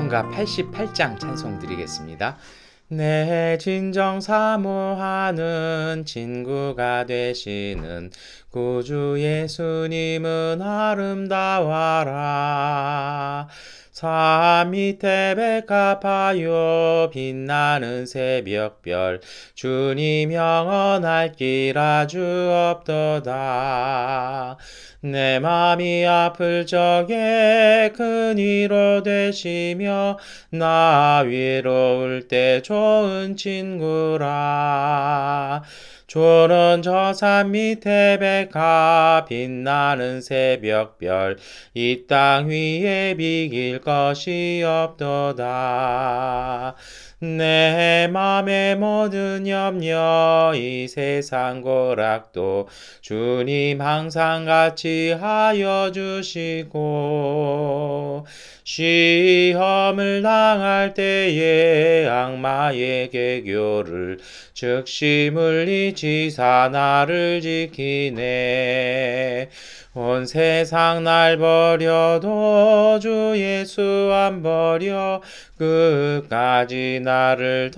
찬송가 88장 찬송 드리겠습니다. 내 진정 사모하는 친구가 되시는 구주 예수님은 아름다워라. 산 밑에 백합하여 빛나는 새벽별 주님 영원할 길 아주 없도다. 내 맘이 아플 적에 큰 위로 되시며 나 외로울 때 좋은 친구라. 주는 저 산 밑에 백합 빛나는 새벽별 이 땅 위에 비길 것이 없도다. 내 맘의 모든 염려 이 세상 고락도 주님 항상 같이 하여 주시고 시험을 당할 때에 악마의 계교를 즉시 물리치사 나를 지키네. 온 세상 날 버려도 주 예수 안 버려 끝까지 나를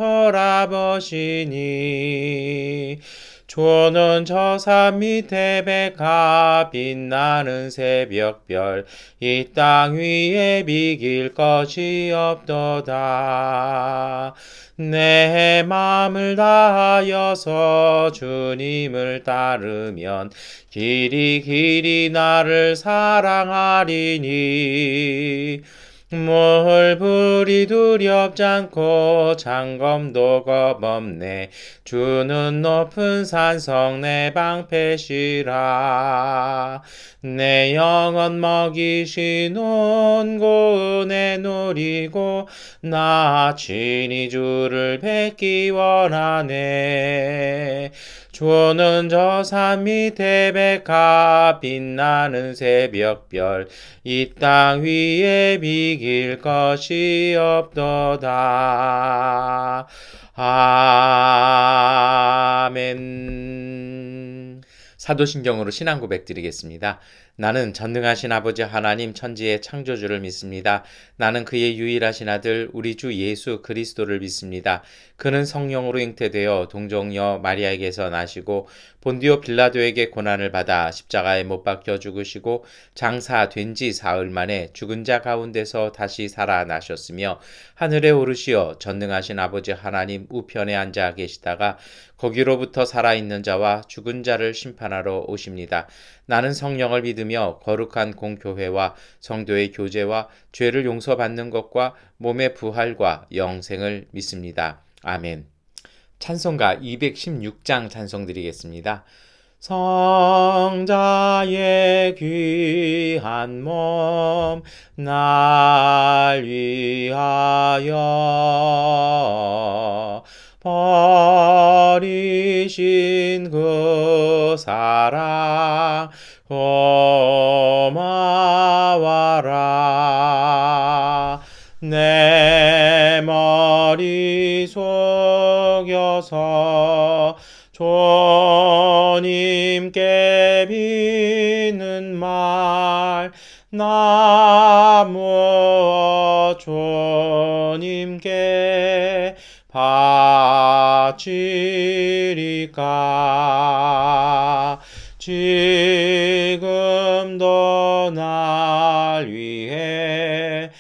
돌아보시니. 주는 저 산 밑에 백합 빛나는 새벽별 이 땅 위에 비길 것이 없도다. 내 마음을 다하여서 주님을 따르면 길이 길이 나를 사랑하리니. 물불이 두렵지 않고 장검도 겁없네. 주는 높은 산성 내 방패시라. 내 영혼 먹이신 온고은혜 누리고 나 친히 주를 뵙기 원하네. 주는 저 산 밑에 백합 빛나는 새벽별 이 땅 위에 비길 것이 없도다. 아멘. 사도신경으로 신앙 고백 드리겠습니다. 나는 전능하신 아버지 하나님 천지의 창조주를 믿습니다. 나는 그의 유일하신 아들 우리 주 예수 그리스도를 믿습니다. 그는 성령으로 잉태되어 동정녀 마리아에게서 나시고 본디오 빌라도에게 고난을 받아 십자가에 못 박혀 죽으시고 장사된 지 사흘 만에 죽은 자 가운데서 다시 살아나셨으며 하늘에 오르시어 전능하신 아버지 하나님 우편에 앉아 계시다가 거기로부터 살아있는 자와 죽은 자를 심판하러 오십니다. 나는 성령을 믿으며 거룩한 공교회와 성도의 교제와 죄를 용서받는 것과 몸의 부활과 영생을 믿습니다. 아멘. 찬송가 216장 찬송 드리겠습니다. 성자의 귀한 몸 날 위하여 버리신 그 사랑 고마워라. 내 머리 속여서 주님께 비는 말 나 무엇 주님께 바치리까. 지금도 날 위해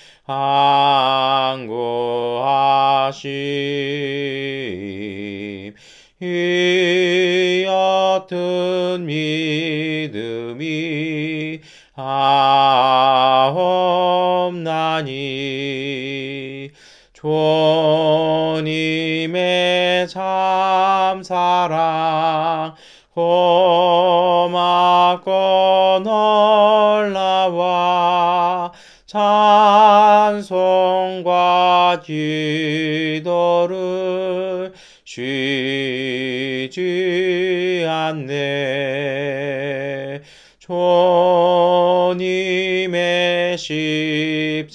안구하심 이 옅은 믿음이 아옵나니. 주님의 참사랑 고맙고 놀라워 찬송과 기도를 쉬지 않네. 주님의 십자가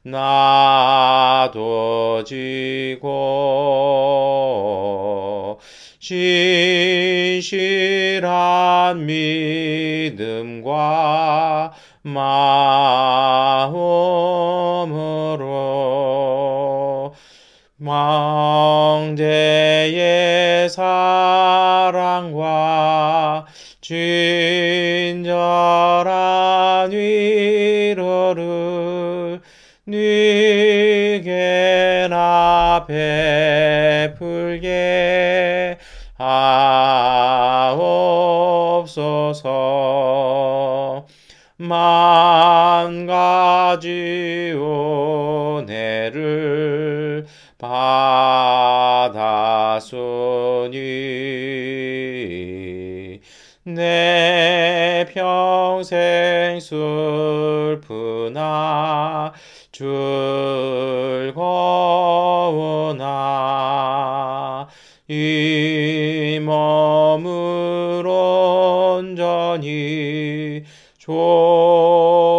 나도 지고 진실한 믿음과 마음으로 사랑과 친절한 위로를 네게나 베풀게 하옵소서. 만 가지 은혜를 받았으니 내 평생 슬프나 즐거우나 이 몸을 온전히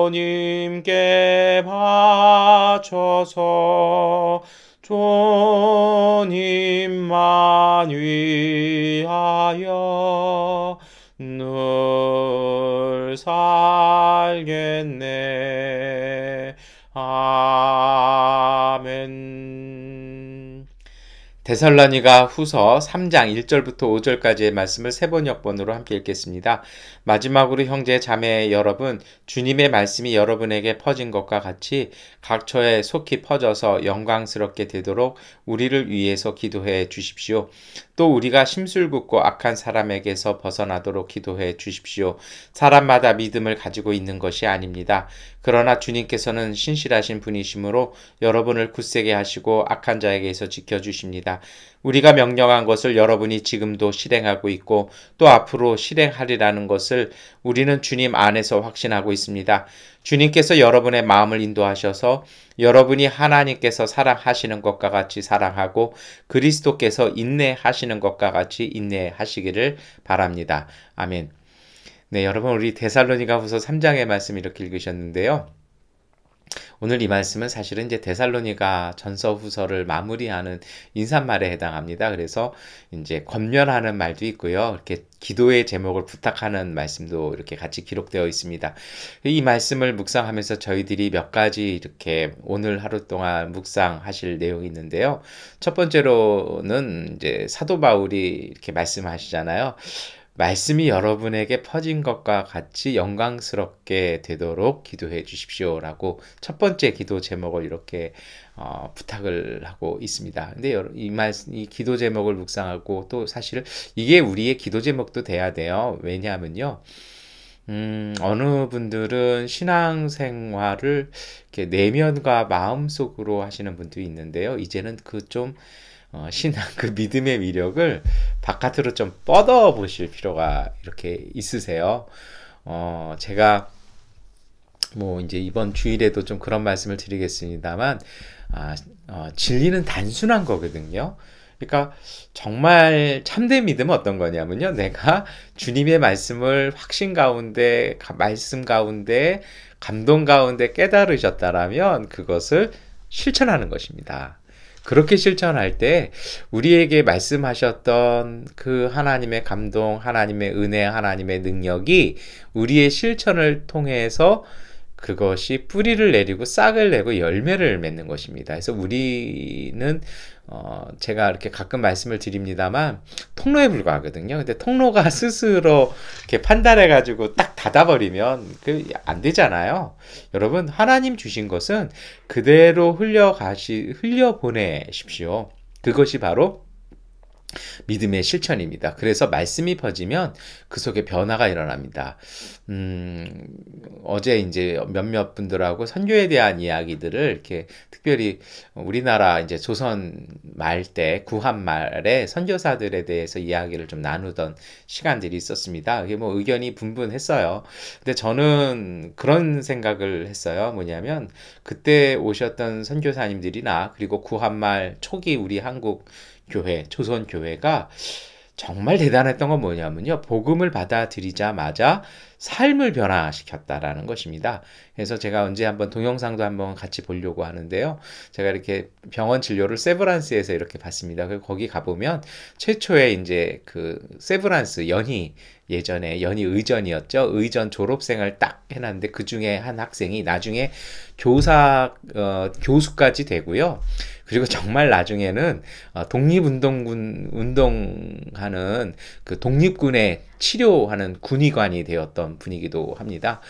주님께 바쳐서 주님만 위하여 늘 살겠네. 아멘. 데살로니가 후서 3장 1절부터 5절까지의 말씀을 세번역번으로 함께 읽겠습니다. 마지막으로 형제 자매 여러분, 주님의 말씀이 여러분에게 퍼진 것과 같이 각처에 속히 퍼져서 영광스럽게 되도록 우리를 위해서 기도해 주십시오. 또 우리가 심술궂고 악한 사람에게서 벗어나도록 기도해 주십시오. 사람마다 믿음을 가지고 있는 것이 아닙니다. 그러나 주님께서는 신실하신 분이시므로 여러분을 굳세게 하시고 악한 자에게서 지켜주십니다. 우리가 명령한 것을 여러분이 지금도 실행하고 있고 또 앞으로 실행하리라는 것을 우리는 주님 안에서 확신하고 있습니다. 주님께서 여러분의 마음을 인도하셔서 여러분이 하나님께서 사랑하시는 것과 같이 사랑하고 그리스도께서 인내하시는 것과 같이 인내하시기를 바랍니다. 아멘. 네, 여러분 우리 데살로니가 후서 3장의 말씀 이렇게 읽으셨는데요. 오늘 이 말씀은 사실은 이제 데살로니가 전서 후서를 마무리하는 인사말에 해당합니다. 그래서 이제 권면하는 말도 있고요. 이렇게 기도의 제목을 부탁하는 말씀도 이렇게 같이 기록되어 있습니다. 이 말씀을 묵상하면서 저희들이 몇 가지 이렇게 오늘 하루 동안 묵상하실 내용이 있는데요. 첫 번째로는 이제 사도 바울이 이렇게 말씀하시잖아요. 말씀이 여러분에게 퍼진 것과 같이 영광스럽게 되도록 기도해 주십시오 라고 첫 번째 기도 제목을 이렇게 부탁을 하고 있습니다. 근데 이 기도 제목을 묵상하고 또 사실 이게 우리의 기도 제목도 돼야 돼요. 왜냐하면요. 어느 분들은 신앙생활을 이렇게 내면과 마음속으로 하시는 분도 있는데요. 이제는 신앙, 그 믿음의 위력을 바깥으로 좀 뻗어 보실 필요가 이렇게 있으세요. 제가 이제 이번 주일에도 좀 그런 말씀을 드리겠습니다만, 진리는 단순한 거거든요. 그러니까 정말 참된 믿음은 어떤 거냐면요. 내가 주님의 말씀을 확신 가운데, 말씀 가운데, 감동 가운데 깨달으셨다라면 그것을 실천하는 것입니다. 그렇게 실천할 때 우리에게 말씀하셨던 그 하나님의 감동, 하나님의 은혜, 하나님의 능력이 우리의 실천을 통해서 그것이 뿌리를 내리고 싹을 내고 열매를 맺는 것입니다. 그래서 우리는 제가 이렇게 가끔 말씀을 드립니다만 통로에 불과하거든요. 근데 통로가 스스로 이렇게 판단해가지고 딱 닫아버리면 안 되잖아요. 여러분, 하나님 주신 것은 그대로 흘려보내십시오. 그것이 바로 믿음의 실천입니다. 그래서 말씀이 퍼지면 그 속에 변화가 일어납니다. 어제 이제 몇몇 분들하고 선교에 대한 이야기들을 이렇게 특별히 우리나라 이제 조선 말 때 구한 말에 선교사들에 대해서 이야기를 좀 나누던 시간들이 있었습니다. 이게 의견이 분분했어요. 근데 저는 그런 생각을 했어요. 뭐냐면 그때 오셨던 선교사님들이나 그리고 구한말 초기 우리 한국 교회, 조선 교회가 정말 대단했던 건 뭐냐면요. 복음을 받아들이자마자 삶을 변화시켰다라는 것입니다. 그래서 제가 언제 한번 동영상도 한번 같이 보려고 하는데요. 제가 이렇게 병원 진료를 세브란스에서 이렇게 봤습니다. 그리고 거기 가보면 최초의 이제 그 세브란스 예전에 연희 의전이었죠. 의전 졸업생을 딱 해놨는데 그 중에 한 학생이 나중에 교수까지 되고요. 그리고 정말 나중에는 독립운동군 운영하는 그 독립군의 치료하는 군의관이 되었던 분이기도 합니다.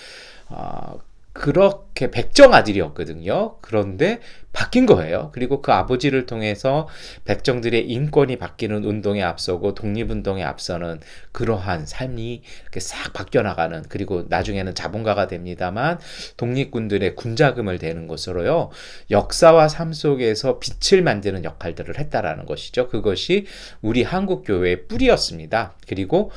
그렇게 백정 아들이었거든요. 그런데 바뀐 거예요. 그리고 그 아버지를 통해서 백정들의 인권이 바뀌는 운동에 앞서고 독립운동에 앞서는 그러한 삶이 이렇게 싹 바뀌어나가는, 그리고 나중에는 자본가가 됩니다만 독립군들의 군자금을 대는 것으로요, 역사와 삶 속에서 빛을 만드는 역할들을 했다라는 것이죠. 그것이 우리 한국교회의 뿌리였습니다. 그리고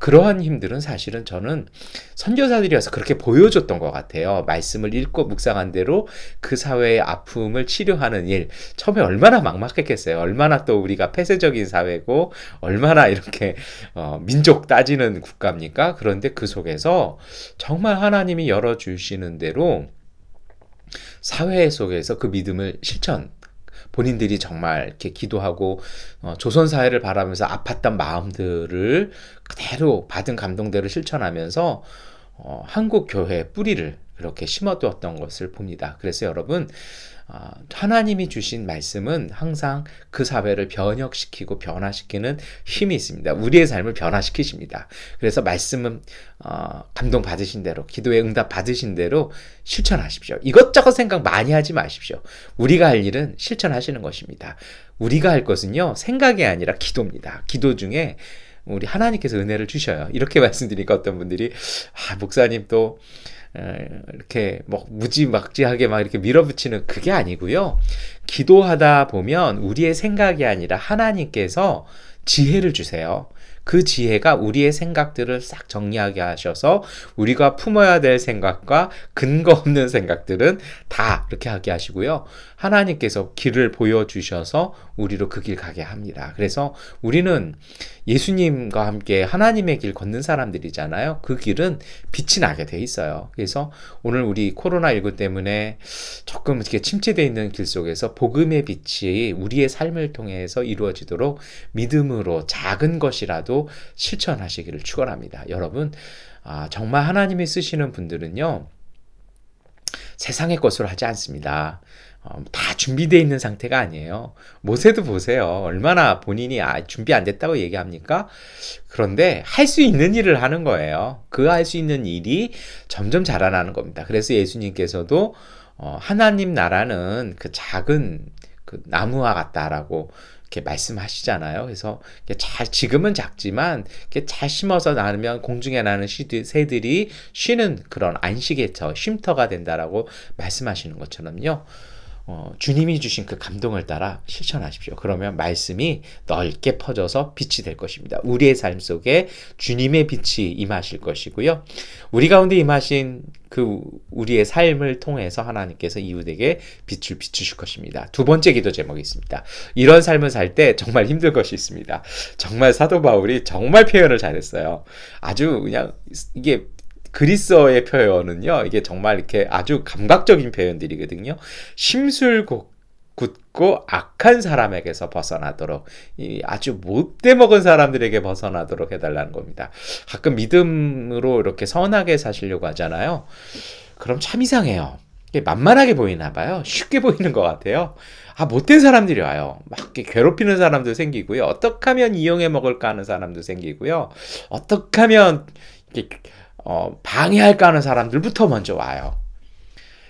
그러한 힘들은 사실은 저는 선교사들이어서 그렇게 보여줬던 것 같아요. 말씀을 읽고 묵상한 대로 그 사회의 아픔을 치료하는 일, 처음에 얼마나 막막했겠어요. 얼마나 또 우리가 폐쇄적인 사회고 얼마나 이렇게 민족 따지는 국가입니까? 그런데 그 속에서 정말 하나님이 열어주시는 대로 사회 속에서 그 믿음을 실천, 본인들이 정말 이렇게 기도하고 조선 사회를 바라면서 아팠던 마음들을 그대로 받은 감동대로 실천하면서 한국 교회의 뿌리를 그렇게 심어두었던 것을 봅니다. 그래서 여러분, 하나님이 주신 말씀은 항상 그 사회를 변혁시키고 변화시키는 힘이 있습니다. 우리의 삶을 변화시키십니다. 그래서 말씀은 감동 받으신 대로, 기도의 응답 받으신 대로 실천하십시오. 이것저것 생각 많이 하지 마십시오. 우리가 할 일은 실천하시는 것입니다. 우리가 할 것은요, 생각이 아니라 기도입니다. 기도 중에 우리 하나님께서 은혜를 주셔요. 이렇게 말씀드리니까 어떤 분들이 목사님 또 이렇게 뭐 무지막지하게 막 이렇게 밀어붙이는, 그게 아니고요. 기도하다 보면 우리의 생각이 아니라 하나님께서 지혜를 주세요. 그 지혜가 우리의 생각들을 싹 정리하게 하셔서 우리가 품어야 될 생각과 근거 없는 생각들은 다 이렇게 하게 하시고요. 하나님께서 길을 보여주셔서 우리로 그 길 가게 합니다. 그래서 우리는 예수님과 함께 하나님의 길 걷는 사람들이잖아요. 그 길은 빛이 나게 돼 있어요. 그래서 오늘 우리 코로나19 때문에 조금 이렇게 침체되어 있는 길 속에서 복음의 빛이 우리의 삶을 통해서 이루어지도록 믿음으로 작은 것이라도 실천하시기를 축원합니다. 여러분, 정말 하나님이 쓰시는 분들은요, 세상의 것으로 하지 않습니다. 다 준비되어 있는 상태가 아니에요. 모세도 보세요. 얼마나 본인이 준비 안 됐다고 얘기합니까? 그런데 할 수 있는 일을 하는 거예요. 그 할 수 있는 일이 점점 자라나는 겁니다. 그래서 예수님께서도 하나님 나라는 그 작은 그 나무와 같다라고 이렇게 말씀하시잖아요. 그래서 지금은 작지만 잘 심어서 나면 공중에 나는 새들이 쉬는 그런 안식의 쉼터가 된다라고 말씀하시는 것처럼요. 주님이 주신 그 감동을 따라 실천하십시오. 그러면 말씀이 넓게 퍼져서 빛이 될 것입니다. 우리의 삶 속에 주님의 빛이 임하실 것이고요. 우리 가운데 임하신 그 우리의 삶을 통해서 하나님께서 이웃에게 빛을 비추실 것입니다. 두 번째 기도 제목이 있습니다. 이런 삶을 살 때 정말 힘들 것이 있습니다. 정말 사도 바울이 정말 표현을 잘했어요. 아주 그냥 이게 그리스어의 표현은요, 이게 정말 이렇게 아주 감각적인 표현들이거든요. 심술궂고 악한 사람에게서 벗어나도록, 아주 못돼 먹은 사람들에게 벗어나도록 해달라는 겁니다. 가끔 믿음으로 이렇게 선하게 사시려고 하잖아요. 그럼 참 이상해요. 만만하게 보이나 봐요. 쉽게 보이는 것 같아요. 못된 사람들이 와요. 막 괴롭히는 사람도 생기고요. 어떻게 하면 이용해 먹을까 하는 사람도 생기고요. 어떻게 하면 방해할까 하는 사람들부터 먼저 와요.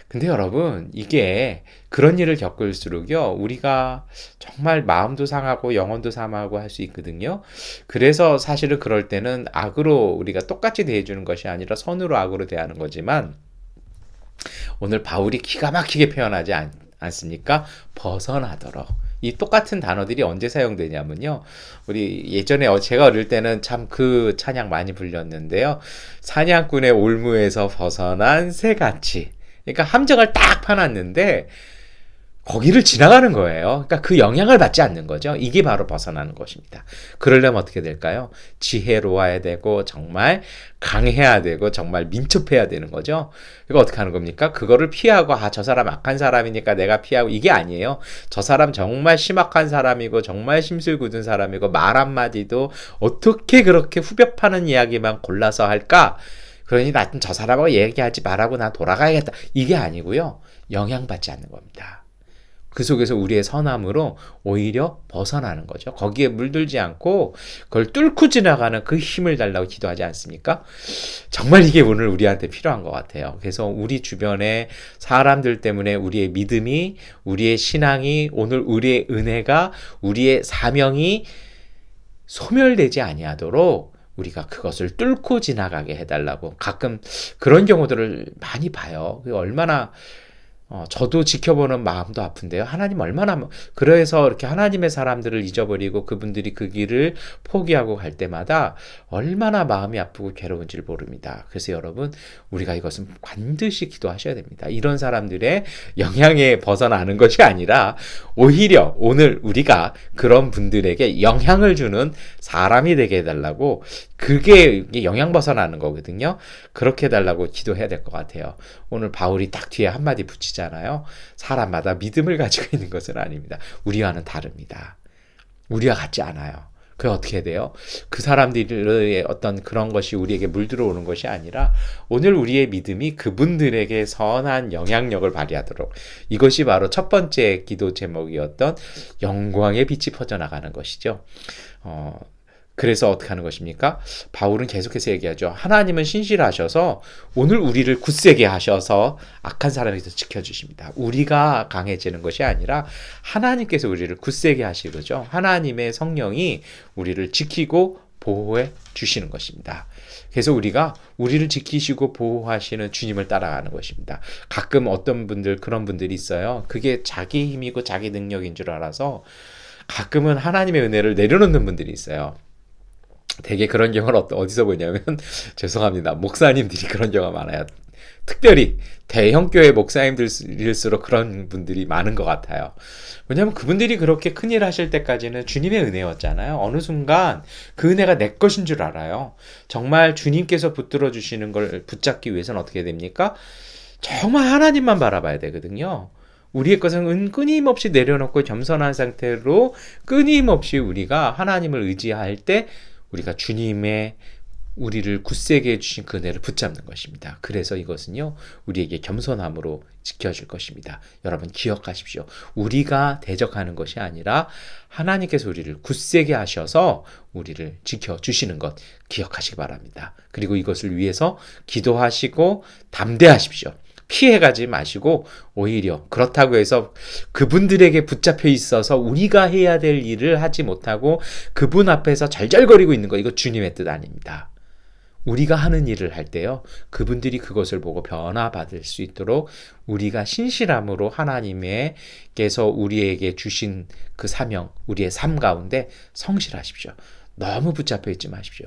근데 여러분, 이게 그런 일을 겪을수록요, 우리가 정말 마음도 상하고 영혼도 상하고 할 수 있거든요. 그래서 사실은 그럴 때는 악으로 우리가 똑같이 대해주는 것이 아니라 선으로 악으로 대하는 거지만, 오늘 바울이 기가 막히게 표현하지 않습니까? 벗어나도록. 이 똑같은 단어들이 언제 사용되냐면요. 우리 예전에 제가 어릴 때는 참 그 찬양 많이 불렸는데요. 사냥꾼의 올무에서 벗어난 새같이. 그러니까 함정을 딱 파놨는데 거기를 지나가는 거예요. 그러니까 그 영향을 받지 않는 거죠. 이게 바로 벗어나는 것입니다. 그러려면 어떻게 될까요? 지혜로워야 되고 정말 강해야 되고 정말 민첩해야 되는 거죠. 이거 어떻게 하는 겁니까? 그거를 피하고 저 사람 악한 사람이니까 내가 피하고, 이게 아니에요. 저 사람 정말 심악한 사람이고 정말 심술 굳은 사람이고 말 한마디도 어떻게 그렇게 후벼 파는 이야기만 골라서 할까? 그러니 나 저 사람하고 얘기하지 말라고 나 돌아가야겠다. 이게 아니고요. 영향받지 않는 겁니다. 그 속에서 우리의 선함으로 오히려 벗어나는 거죠. 거기에 물들지 않고 그걸 뚫고 지나가는 그 힘을 달라고 기도하지 않습니까? 정말 이게 오늘 우리한테 필요한 것 같아요. 그래서 우리 주변의 사람들 때문에 우리의 믿음이, 우리의 신앙이, 오늘 우리의 은혜가, 우리의 사명이 소멸되지 아니하도록 우리가 그것을 뚫고 지나가게 해달라고 가끔 그런 경우들을 많이 봐요. 얼마나 저도 지켜보는 마음도 아픈데요. 하나님 얼마나, 그래서 이렇게 하나님의 사람들을 잊어버리고 그분들이 그 길을 포기하고 갈 때마다 얼마나 마음이 아프고 괴로운지를 모릅니다. 그래서 여러분, 우리가 이것은 반드시 기도하셔야 됩니다. 이런 사람들의 영향에 벗어나는 것이 아니라 오히려 오늘 우리가 그런 분들에게 영향을 주는 사람이 되게 해달라고, 그게 영향 벗어나는 거거든요. 그렇게 해달라고 기도해야 될 것 같아요. 오늘 바울이 딱 뒤에 한마디 붙이잖아요. 사람마다 믿음을 가지고 있는 것은 아닙니다. 우리와는 다릅니다. 우리와 같지 않아요. 그게 어떻게 돼요? 그 사람들의 어떤 그런 것이 우리에게 물들어오는 것이 아니라 오늘 우리의 믿음이 그분들에게 선한 영향력을 발휘하도록, 이것이 바로 첫 번째 기도 제목이었던 영광의 빛이 퍼져나가는 것이죠. 그래서 어떻게 하는 것입니까? 바울은 계속해서 얘기하죠. 하나님은 신실하셔서 오늘 우리를 굳세게 하셔서 악한 사람에서 지켜주십니다. 우리가 강해지는 것이 아니라 하나님께서 우리를 굳세게 하시고죠. 하나님의 성령이 우리를 지키고 보호해 주시는 것입니다. 그래서 우리가 우리를 지키시고 보호하시는 주님을 따라가는 것입니다. 가끔 어떤 분들, 그런 분들이 있어요. 그게 자기 힘이고 자기 능력인 줄 알아서 가끔은 하나님의 은혜를 내려놓는 분들이 있어요. 되게 그런 경우를 어디서 보냐면 죄송합니다. 목사님들이 그런 경우가 많아요. 특별히 대형교회 목사님들일수록 그런 분들이 많은 것 같아요. 왜냐하면 그분들이 그렇게 큰일 하실 때까지는 주님의 은혜였잖아요. 어느 순간 그 은혜가 내 것인 줄 알아요. 정말 주님께서 붙들어 주시는 걸 붙잡기 위해서는 어떻게 됩니까? 정말 하나님만 바라봐야 되거든요. 우리의 것은 끊임없이 내려놓고 겸손한 상태로 끊임없이 우리가 하나님을 의지할 때 우리가 주님의 우리를 굳세게 해주신 그 은혜를 붙잡는 것입니다. 그래서 이것은요, 우리에게 겸손함으로 지켜질 것입니다. 여러분 기억하십시오. 우리가 대적하는 것이 아니라 하나님께서 우리를 굳세게 하셔서 우리를 지켜주시는 것 기억하시기 바랍니다. 그리고 이것을 위해서 기도하시고 담대하십시오. 피해가지 마시고 오히려 그렇다고 해서 그분들에게 붙잡혀 있어서 우리가 해야 될 일을 하지 못하고 그분 앞에서 절절거리고 있는 거, 이거 주님의 뜻 아닙니다. 우리가 하는 일을 할 때요, 그분들이 그것을 보고 변화받을 수 있도록 우리가 신실함으로 하나님께서 우리에게 주신 그 사명, 우리의 삶 가운데 성실하십시오. 너무 붙잡혀 있지 마십시오.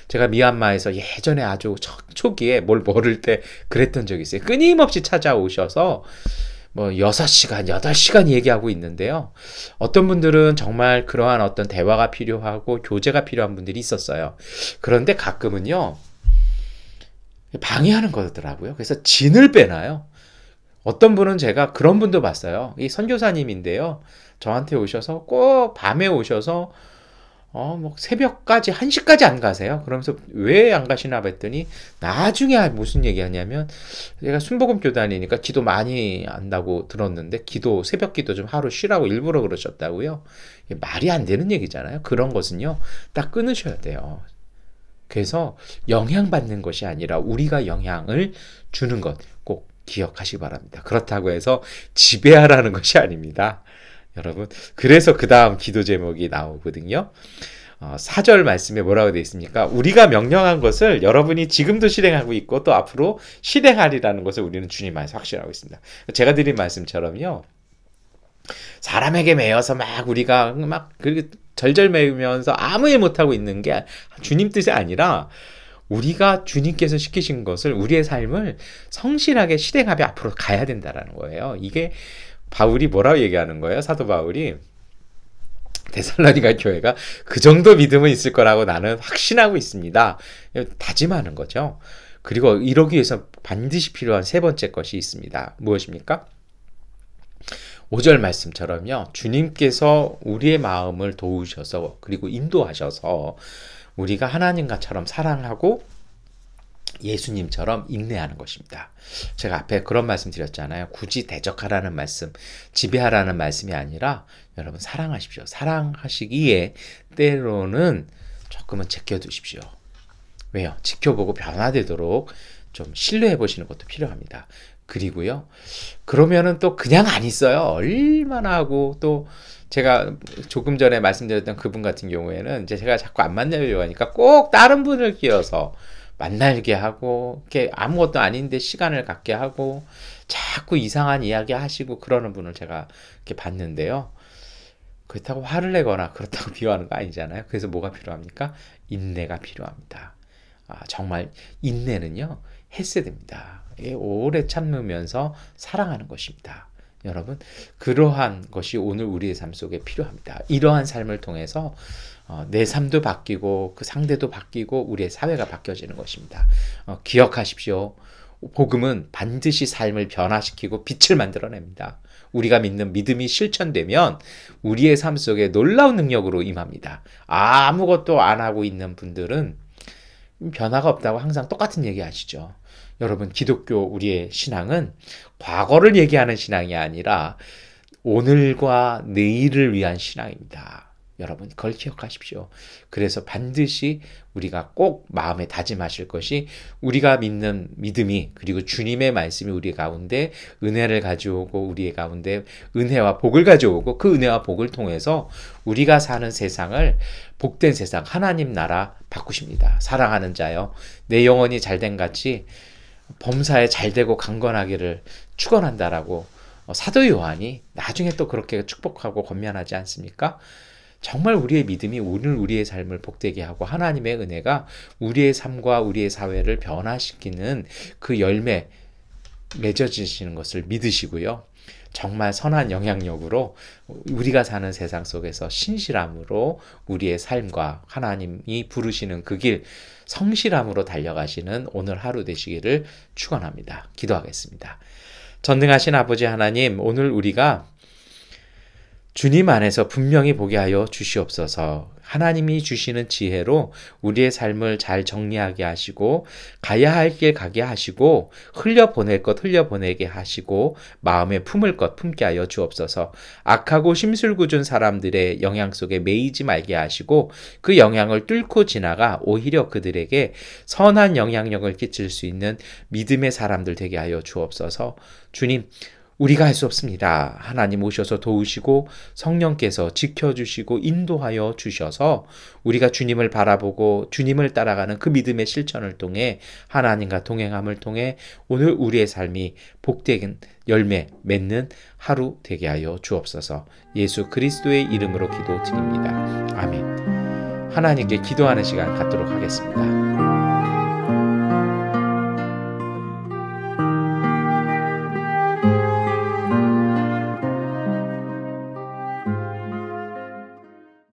제가 미얀마에서 예전에 아주 초기에 뭘 모를 때 그랬던 적이 있어요. 끊임없이 찾아오셔서 6시간, 8시간 얘기하고 있는데요. 어떤 분들은 정말 그러한 어떤 대화가 필요하고 교제가 필요한 분들이 있었어요. 그런데 가끔은요, 방해하는 거더라고요. 그래서 진을 빼놔요. 어떤 분은 제가 그런 분도 봤어요. 이 선교사님인데요. 저한테 오셔서 꼭 밤에 오셔서 새벽까지 1시까지 안 가세요. 그러면서 왜 안 가시나 봤더니 나중에 무슨 얘기 하냐면, 제가 순복음교 다니니까 기도 많이 한다고 들었는데 새벽 기도 좀 하루 쉬라고 일부러 그러셨다고요. 말이 안 되는 얘기잖아요. 그런 것은요, 딱 끊으셔야 돼요. 그래서 영향받는 것이 아니라 우리가 영향을 주는 것 꼭 기억하시기 바랍니다. 그렇다고 해서 지배하라는 것이 아닙니다. 여러분, 그래서 그 다음 기도 제목이 나오거든요. 4절 말씀에 뭐라고 되어 있습니까? 우리가 명령한 것을 여러분이 지금도 실행하고 있고 또 앞으로 실행하리라는 것을 우리는 주님 안에서 확신하고 있습니다. 제가 드린 말씀처럼요, 사람에게 매여서 우리가 절절 매이면서 아무 일 못하고 있는 게 주님 뜻이 아니라 우리가 주님께서 시키신 것을, 우리의 삶을 성실하게 실행하며 앞으로 가야 된다는 거예요. 이게 바울이 뭐라고 얘기하는 거예요? 사도 바울이 데살로니가 교회가 그 정도 믿음은 있을 거라고 나는 확신하고 있습니다. 다짐하는 거죠. 그리고 이러기 위해서 반드시 필요한 세 번째 것이 있습니다. 무엇입니까? 5절 말씀처럼요, 주님께서 우리의 마음을 도우셔서 그리고 인도하셔서 우리가 하나님과처럼 사랑하고 예수님처럼 인내하는 것입니다. 제가 앞에 그런 말씀 드렸잖아요. 굳이 대적하라는 말씀, 지배하라는 말씀이 아니라 여러분 사랑하십시오. 사랑하시기에 때로는 조금은 제껴두십시오. 왜요? 지켜보고 변화되도록 좀 신뢰해 보시는 것도 필요합니다. 그리고요, 그러면은 또 그냥 안 있어요. 얼마나 하고 또 제가 조금 전에 말씀드렸던 그분 같은 경우에는 이제 제가 자꾸 안 만나려고 하니까 꼭 다른 분을 끼워서 만나게 하고, 이렇게 아무것도 아닌데 시간을 갖게 하고, 자꾸 이상한 이야기 하시고 그러는 분을 제가 이렇게 봤는데요. 그렇다고 화를 내거나 그렇다고 비호하는 거 아니잖아요. 그래서 뭐가 필요합니까? 인내가 필요합니다. 정말 인내는요, 했어야 됩니다. 오래 참으면서 사랑하는 것입니다. 여러분, 그러한 것이 오늘 우리의 삶 속에 필요합니다. 이러한 삶을 통해서 내 삶도 바뀌고 그 상대도 바뀌고 우리의 사회가 바뀌어지는 것입니다. 기억하십시오. 복음은 반드시 삶을 변화시키고 빛을 만들어냅니다. 우리가 믿는 믿음이 실천되면 우리의 삶 속에 놀라운 능력으로 임합니다. 아무것도 안 하고 있는 분들은 변화가 없다고 항상 똑같은 얘기 하시죠. 여러분, 기독교 우리의 신앙은 과거를 얘기하는 신앙이 아니라 오늘과 내일을 위한 신앙입니다. 여러분, 그걸 기억하십시오. 그래서 반드시 우리가 꼭 마음에 다짐하실 것이, 우리가 믿는 믿음이, 그리고 주님의 말씀이 우리 가운데 은혜를 가져오고 우리의 가운데 은혜와 복을 가져오고, 그 은혜와 복을 통해서 우리가 사는 세상을 복된 세상, 하나님 나라 바꾸십니다. 사랑하는 자여, 내 영혼이 잘된 같이 범사에 잘되고 강건하기를 축원한다라고 사도 요한이 나중에 또 그렇게 축복하고 권면하지 않습니까? 정말 우리의 믿음이 오늘 우리의 삶을 복되게 하고 하나님의 은혜가 우리의 삶과 우리의 사회를 변화시키는 그 열매 맺어지시는 것을 믿으시고요. 정말 선한 영향력으로 우리가 사는 세상 속에서 신실함으로 우리의 삶과 하나님이 부르시는 그 길 성실함으로 달려가시는 오늘 하루 되시기를 축원합니다. 기도하겠습니다. 전능하신 아버지 하나님, 오늘 우리가 주님 안에서 분명히 보게 하여 주시옵소서. 하나님이 주시는 지혜로 우리의 삶을 잘 정리하게 하시고, 가야 할 길 가게 하시고, 흘려보낼 것 흘려보내게 하시고, 마음에 품을 것 품게 하여 주옵소서. 악하고 심술궂은 사람들의 영향 속에 매이지 말게 하시고, 그 영향을 뚫고 지나가 오히려 그들에게 선한 영향력을 끼칠 수 있는 믿음의 사람들 되게 하여 주옵소서. 주님, 우리가 할 수 없습니다. 하나님 오셔서 도우시고 성령께서 지켜주시고 인도하여 주셔서 우리가 주님을 바라보고 주님을 따라가는 그 믿음의 실천을 통해 하나님과 동행함을 통해 오늘 우리의 삶이 복된 열매 맺는 하루 되게 하여 주옵소서. 예수 그리스도의 이름으로 기도드립니다. 아멘. 하나님께 기도하는 시간 갖도록 하겠습니다.